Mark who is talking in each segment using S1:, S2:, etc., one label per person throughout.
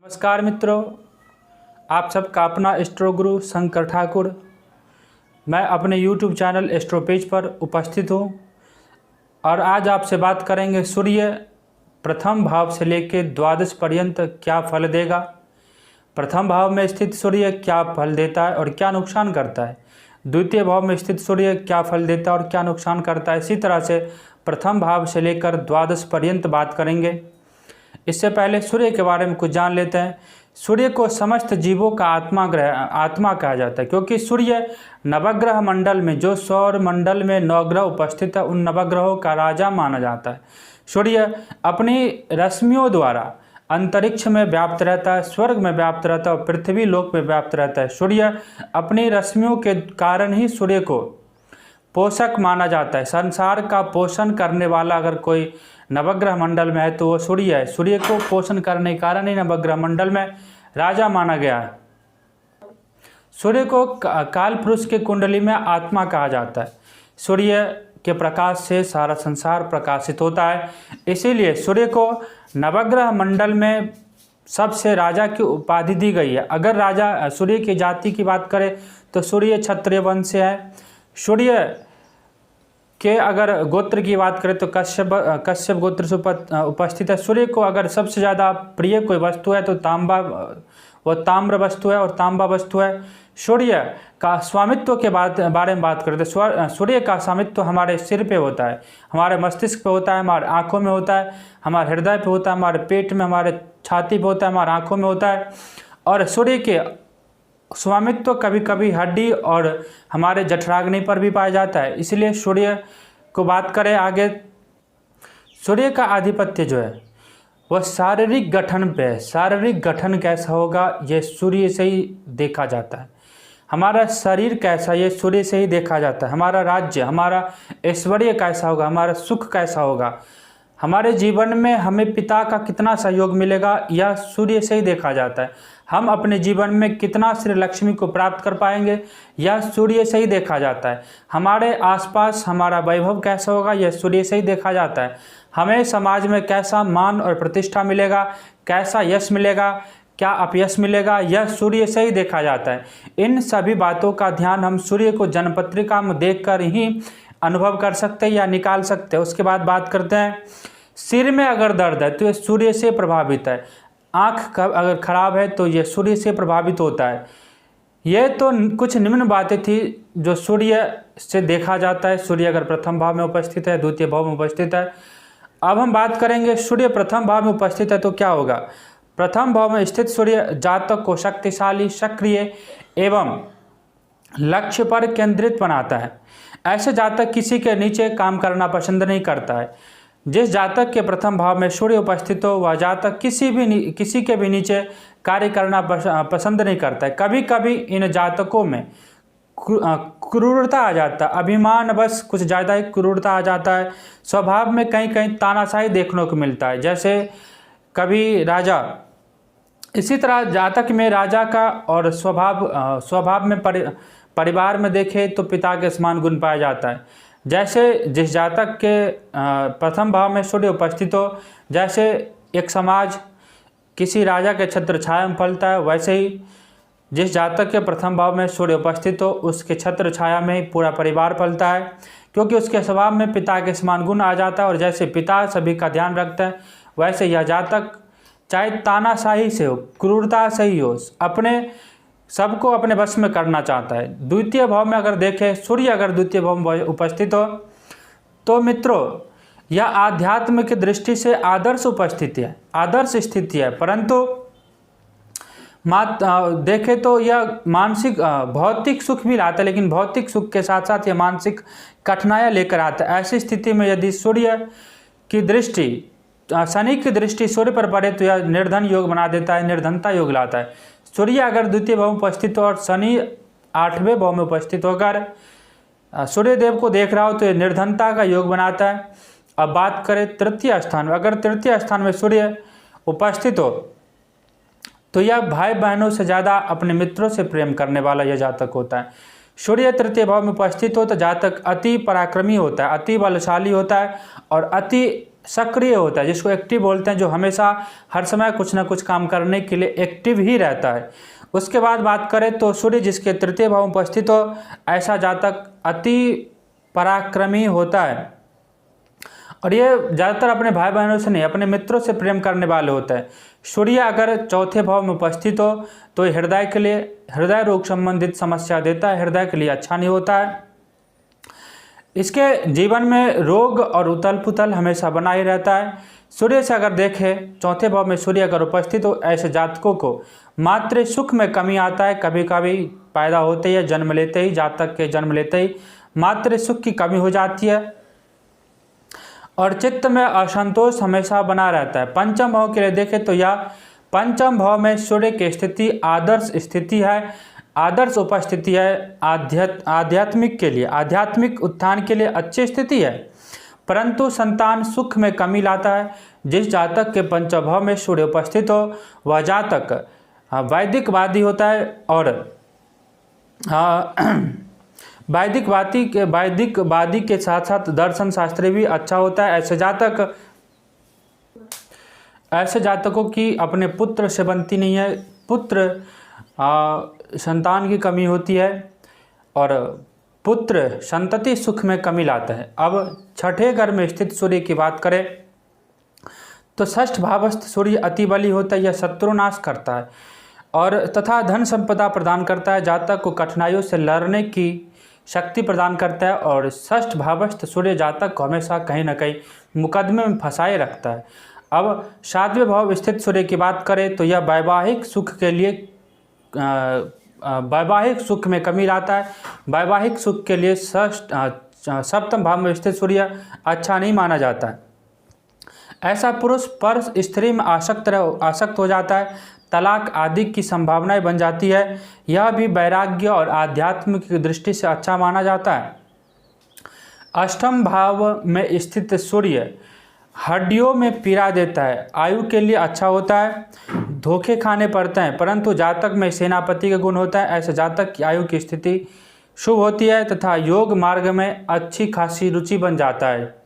S1: नमस्कार मित्रों, आप सबका अपना एस्ट्रो गुरु शंकर ठाकुर। मैं अपने YouTube चैनल एस्ट्रो पेज पर उपस्थित हूँ और आज आपसे बात करेंगे सूर्य प्रथम भाव से लेकर द्वादश पर्यंत क्या फल देगा। प्रथम भाव में स्थित सूर्य क्या फल देता है और क्या नुकसान करता है। द्वितीय भाव में स्थित सूर्य क्या फल देता है और क्या नुकसान करता है। इसी तरह से प्रथम भाव से लेकर द्वादश पर्यंत बात करेंगे। इससे पहले सूर्य के बारे में कुछ जान लेते हैं। सूर्य को समस्त जीवों का आत्मा कहा जाता है, क्योंकि सूर्य नवग्रह मंडल में जो सौर मंडल में नवग्रह उपस्थित है उन नवग्रहों का राजा माना जाता है। सूर्य अपनी रश्मियों द्वारा अंतरिक्ष में व्याप्त रहता है, स्वर्ग में व्याप्त रहता है और पृथ्वी लोक में व्याप्त रहता है। सूर्य अपनी रश्मियों के कारण ही सूर्य को पोषक माना जाता है। संसार का पोषण करने वाला अगर कोई नवग्रह मंडल में है तो वो सूर्य है। सूर्य को पोषण करने के कारण ही नवग्रह मंडल में राजा माना गया है। सूर्य को काल पुरुष के कुंडली में आत्मा कहा जाता है। सूर्य के प्रकाश से सारा संसार प्रकाशित होता है, इसीलिए सूर्य को नवग्रह मंडल में सबसे राजा की उपाधि दी गई है। अगर राजा सूर्य की जाति की बात करें तो सूर्य क्षत्रिय वंश से है। सूर्य के अगर गोत्र की बात करें तो कश्यप गोत्र से उपस्थित है। सूर्य को अगर सबसे ज़्यादा प्रिय कोई वस्तु है तो ताम्र वस्तु है और तांबा वस्तु है। सूर्य का स्वामित्व के बारे में बात करें तो सूर्य का स्वामित्व हमारे सिर पे होता है, हमारे मस्तिष्क पे होता है, हमारे आँखों में होता है, हमारे हृदय पे होता है, हमारे पेट में, हमारे छाती पे होता है, हमारे आँखों में होता है। और सूर्य के स्वामित्व कभी कभी हड्डी और हमारे जठराग्नि पर भी पाया जाता है। इसलिए सूर्य को बात करें आगे, सूर्य का आधिपत्य जो है वह शारीरिक गठन पे है। शारीरिक गठन कैसा होगा ये सूर्य से ही देखा जाता है। हमारा शरीर कैसा ये सूर्य से ही देखा जाता है। हमारा राज्य, हमारा ऐश्वर्य कैसा होगा, हमारा सुख कैसा होगा, हमारे जीवन में हमें पिता का कितना सहयोग मिलेगा यह सूर्य से ही देखा जाता है। हम अपने जीवन में कितना श्री लक्ष्मी को प्राप्त कर पाएंगे यह सूर्य से ही देखा जाता है। हमारे आसपास हमारा वैभव कैसा होगा यह सूर्य से ही देखा जाता है। हमें समाज में कैसा मान और प्रतिष्ठा मिलेगा, कैसा यश मिलेगा, क्या अपयश मिलेगा, यह सूर्य से ही देखा जाता है। इन सभी बातों का ध्यान हम सूर्य को जन्मपत्रिका में देखकर ही अनुभव कर सकते हैं या निकाल सकते हैं। उसके बाद बात करते हैं, सिर में अगर दर्द है तो यह सूर्य से प्रभावित है। आँख अगर खराब है तो यह सूर्य से प्रभावित होता है। यह तो कुछ निम्न बातें थी जो सूर्य से देखा जाता है। सूर्य अगर प्रथम भाव में उपस्थित है, द्वितीय भाव में उपस्थित है। अब हम बात करेंगे सूर्य प्रथम भाव में उपस्थित है तो क्या होगा। प्रथम भाव में स्थित सूर्य जातक को शक्तिशाली, सक्रिय एवं लक्ष्य पर केंद्रित बनाता है। ऐसे जातक किसी के नीचे काम करना पसंद नहीं करता है। जिस जातक के प्रथम भाव में सूर्य उपस्थित हो वह जातक किसी के भी नीचे कार्य करना पसंद नहीं करता है। कभी कभी इन जातकों में क्रूरता आ जाता है, अभिमान बस कुछ ज़्यादा ही क्रूरता आ जाता है। स्वभाव में कहीं कहीं तानाशाही देखने को मिलता है, जैसे कभी राजा। इसी तरह जातक में राजा का और स्वभाव में परिवार में देखे तो पिता के समान गुण पाया जाता है। जैसे जिस जातक के प्रथम भाव में सूर्य उपस्थित हो, जैसे एक समाज किसी राजा के छत्र छाया में फलता है, वैसे ही जिस जातक के प्रथम भाव में सूर्य उपस्थित हो उसके छत्र छाया में ही पूरा परिवार फलता है, क्योंकि उसके स्वभाव में पिता के समान गुण आ जाता है। और जैसे पिता सभी का ध्यान रखता है वैसे यह जातक चाहे तानाशाही से हो, क्रूरता से ही हो, अपने सबको अपने वश में करना चाहता है। द्वितीय भाव में अगर देखें, सूर्य अगर द्वितीय भाव में उपस्थित हो तो मित्रों यह आध्यात्म की दृष्टि से आदर्श उपस्थिति है, आदर्श स्थिति है। परंतु देखें तो यह मानसिक भौतिक सुख भी लाता है, लेकिन भौतिक सुख के साथ साथ यह मानसिक कठिनाइयाँ लेकर आता है। ऐसी स्थिति में यदि सूर्य की दृष्टि, शनि की दृष्टि सूर्य पर पड़े तो यह निर्धन योग बना देता है, निर्धनता योग लाता है। सूर्य अगर द्वितीय भाव में उपस्थित हो और शनि 8वें भाव में उपस्थित होकर सूर्य देव को देख रहा हो तो यह निर्धनता का योग बनाता है। अब बात करें तृतीय स्थान में, अगर तृतीय स्थान में सूर्य उपस्थित हो तो यह भाई बहनों से ज़्यादा अपने मित्रों से प्रेम करने वाला यह जातक होता है। सूर्य तृतीय भाव में उपस्थित हो तो जातक अति पराक्रमी होता है, अति बलशाली होता है और अति सक्रिय होता है, जिसको एक्टिव बोलते हैं, जो हमेशा हर समय कुछ ना कुछ काम करने के लिए एक्टिव ही रहता है। उसके बाद बात करें तो सूर्य जिसके तृतीय भाव में उपस्थित हो, ऐसा जातक अति पराक्रमी होता है और ये ज़्यादातर अपने भाई बहनों से नहीं, अपने मित्रों से प्रेम करने वाले होते हैं। सूर्य अगर चौथे भाव में उपस्थित हो तो ये हृदय के लिए, हृदय रोग संबंधित समस्या देता है, हृदय के लिए अच्छा नहीं होता है। इसके जीवन में रोग और उथल पुथल हमेशा बना ही रहता है। सूर्य से अगर देखें, चौथे भाव में सूर्य अगर उपस्थित हो, ऐसे जातकों को मात्र सुख में कमी आता है। कभी कभी पैदा होते ही, जन्म लेते ही, जातक के जन्म लेते ही मात्र सुख की कमी हो जाती है और चित्त में असंतोष हमेशा बना रहता है। पंचम भाव के लिए देखें तो यह पंचम भाव में सूर्य की स्थिति आदर्श स्थिति है, आदर्श उपस्थिति है। आध्यात्मिक के लिए, आध्यात्मिक उत्थान के लिए अच्छी स्थिति है, परंतु संतान सुख में कमी लाता है। जिस जातक के पंचम भाव में सूर्य उपस्थित हो वह जातक वैदिकवादी होता है और वैदिकवादी के साथ साथ दर्शन शास्त्री भी अच्छा होता है। ऐसे जातकों की अपने पुत्र से बनती नहीं है, पुत्र संतान की कमी होती है और पुत्र संतति सुख में कमी लाता है। अब छठे घर में स्थित सूर्य की बात करें तो षष्ठ भावस्थ सूर्य अति बली होता है, यह शत्रुनाश करता है और तथा धन संपदा प्रदान करता है। जातक को कठिनाइयों से लड़ने की शक्ति प्रदान करता है और षष्ठ भावस्थ सूर्य जातक को हमेशा कहीं ना कहीं मुकदमे में फंसाए रखता है। अब सातवें भाव स्थित सूर्य की बात करें तो यह वैवाहिक सुख के लिए वैवाहिक सुख में कमी लाता है। वैवाहिक सुख के लिए सप्तम भाव में स्थित सूर्य अच्छा नहीं माना जाता है। ऐसा पुरुष पर स्त्री में आसक्त हो जाता है, तलाक आदि की संभावनाएं बन जाती है। यह भी वैराग्य और आध्यात्म की दृष्टि से अच्छा माना जाता है। अष्टम भाव में स्थित सूर्य हड्डियों में पीड़ा देता है, आयु के लिए अच्छा होता है। धोखे खाने पड़ते हैं, परंतु जातक में सेनापति का गुण होता है। ऐसे जातक की आयु की स्थिति शुभ होती है तथा योग मार्ग में अच्छी खासी रुचि बन जाता है।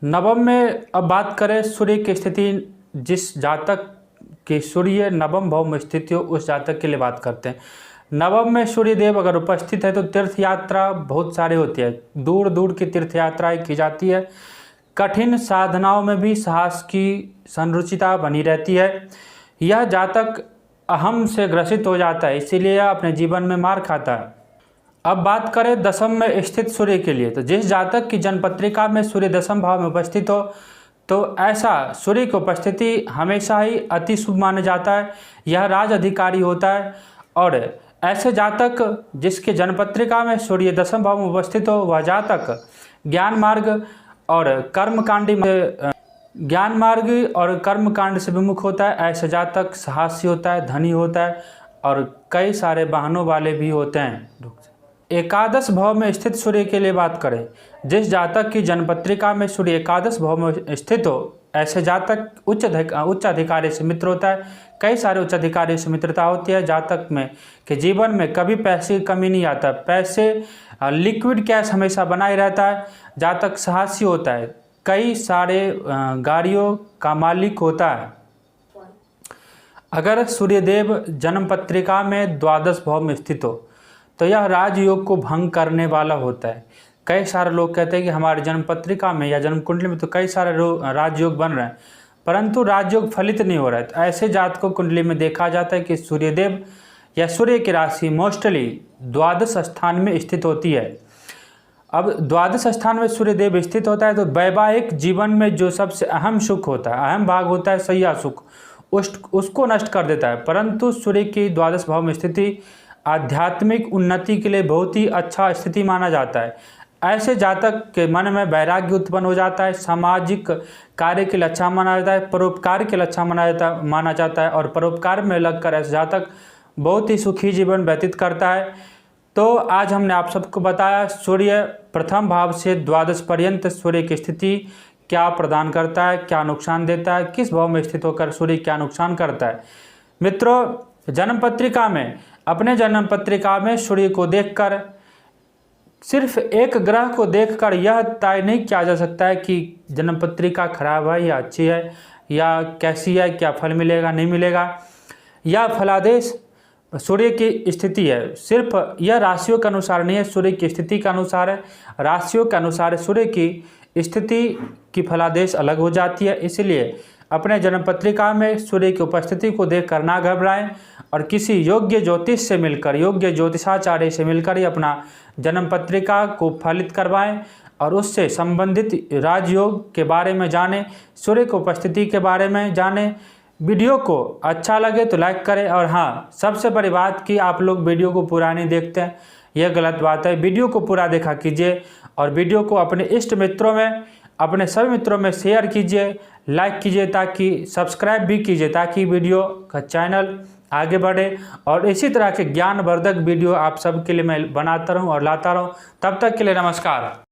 S1: नवम में अब बात करें सूर्य की स्थिति, जिस जातक की सूर्य नवम भाव में स्थित हो उस जातक के लिए बात करते हैं। नवम में सूर्य देव अगर उपस्थित है तो तीर्थ यात्रा बहुत सारी होती है, दूर दूर की तीर्थ यात्राएं की जाती है। कठिन साधनाओं में भी साहस की संरुचिता बनी रहती है। यह जातक अहम से ग्रसित हो जाता है, इसीलिए यह अपने जीवन में मार खाता है। अब बात करें दसम में स्थित सूर्य के लिए तो जिस जातक की जन्मपत्रिका में सूर्य दसम भाव में उपस्थित हो तो ऐसा सूर्य की उपस्थिति हमेशा ही अति शुभ माना जाता है। यह राज अधिकारी होता है और ऐसे जातक जिसके जन्मपत्रिका में सूर्य दसम भाव में उपस्थित हो वह जातक ज्ञान मार्ग और कर्मकांड से विमुख होता है। ऐसे जातक साहसी होता है, धनी होता है और कई सारे वाहनों वाले भी होते हैं। एकादश भाव में स्थित सूर्य के लिए बात करें, जिस जातक की जन्मपत्रिका में सूर्य एकादश भाव में स्थित हो ऐसे जातक उच्च अधिकारी से मित्र होता है। कई सारे उच्च अधिकारी से मित्रता होती है। जातक में के जीवन में कभी पैसे की कमी नहीं आता, पैसे लिक्विड कैश हमेशा बनाए रहता है। जातक साहसी होता है, कई सारे गाड़ियों का मालिक होता है। अगर सूर्यदेव जन्म पत्रिका में द्वादश भाव में स्थित हो तो यह राजयोग को भंग करने वाला होता है। कई सारे लोग कहते हैं कि हमारे जन्म पत्रिका में या जन्म कुंडली में तो कई सारे राजयोग बन रहे हैं, परंतु राजयोग फलित नहीं हो रहा है। तो ऐसे जातकों कुंडली में देखा जाता है कि सूर्यदेव या सूर्य की राशि मोस्टली द्वादश स्थान में स्थित होती है। अब द्वादश स्थान में सूर्यदेव स्थित होता है तो वैवाहिक जीवन में जो सबसे अहम सुख होता है, अहम भाग होता है सैया सुख, उसको नष्ट कर देता है। परंतु सूर्य की द्वादश भाव में स्थिति आध्यात्मिक उन्नति के लिए बहुत ही अच्छा स्थिति माना जाता है। ऐसे जातक के मन में वैराग्य उत्पन्न हो जाता है, सामाजिक कार्य के लिए अच्छा माना जाता है, परोपकार के लिए अच्छा माना जाता है और परोपकार में लगकर ऐसे जातक बहुत ही सुखी जीवन व्यतीत करता है। तो आज हमने आप सबको बताया सूर्य प्रथम भाव से द्वादश पर्यंत सूर्य की स्थिति क्या प्रदान करता है, क्या नुकसान देता है, किस भाव में स्थित होकर सूर्य क्या नुकसान करता है। मित्रों, जन्म पत्रिका में अपने जन्म पत्रिका में सूर्य को देखकर सिर्फ एक ग्रह को देखकर यह तय नहीं किया जा सकता है कि जन्म पत्रिका खराब है या अच्छी है या कैसी है, क्या फल मिलेगा नहीं मिलेगा। यह फलादेश सूर्य की स्थिति है, सिर्फ यह राशियों के अनुसार नहीं है, सूर्य की स्थिति के अनुसार है। राशियों के अनुसार सूर्य की स्थिति की फलादेश अलग हो जाती है। इसलिए अपने जन्म पत्रिका में सूर्य की उपस्थिति को देखकर ना घबराएं और किसी योग्य ज्योतिष से मिलकर, योग्य ज्योतिषाचार्य से मिलकर ही अपना जन्म पत्रिका को फलित करवाएं और उससे संबंधित राजयोग के बारे में जानें, सूर्य की उपस्थिति के बारे में जानें। वीडियो को अच्छा लगे तो लाइक करें और हाँ, सबसे बड़ी बात कि आप लोग वीडियो को पूरा नहीं देखते हैं, यह गलत बात है। वीडियो को पूरा देखा कीजिए और वीडियो को अपने इष्ट मित्रों में, अपने सभी मित्रों में शेयर कीजिए, लाइक कीजिए, ताकि सब्सक्राइब भी कीजिए, ताकि वीडियो का चैनल आगे बढ़े और इसी तरह के ज्ञानवर्धक वीडियो आप सबके लिए मैं बनाता रहूं और लाता रहूं। तब तक के लिए नमस्कार।